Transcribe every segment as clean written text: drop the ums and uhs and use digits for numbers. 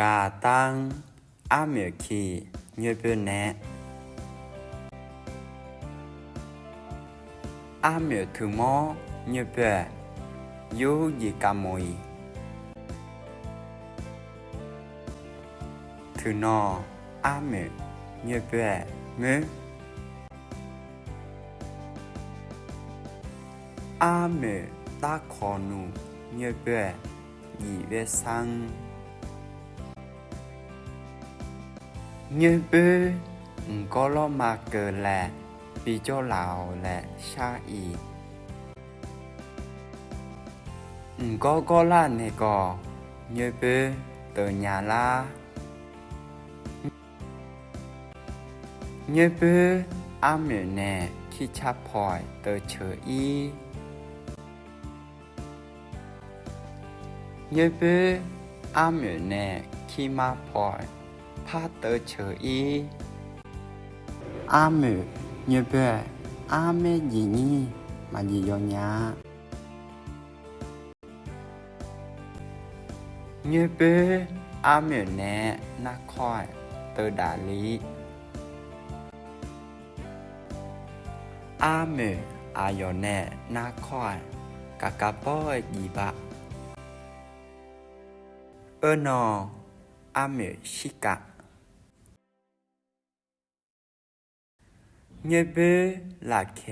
กาตังอาเมคีเยเปเนอาเมทุโมเยเปยูยิกามอยทุนออาเมเยเปเมอาเมตาคอนูเยเปยีเวซังเยเปก็ลมาเกิดแหละปีโจลาวและชาอีก็ล่าเนก็เยเปเตญาลาเยเปอาเมเนคิชาพอยเตเชอีเยเปอาเมเนคิมาพอยพาเตเชอีอาเมเยเปอาเมยีนี่มายียญาเยเปอาเมเนนักคอยเตดาลีอาเมอายอเนนักคอยกะกะป้อยยีบะนออาเมชิกะเยเปลาแค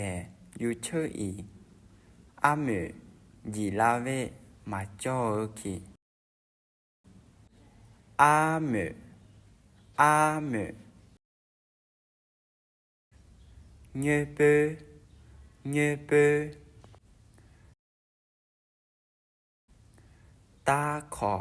ยูเชออีอาเมยีลาเวมาจอคีอาเมเยเปตาคอ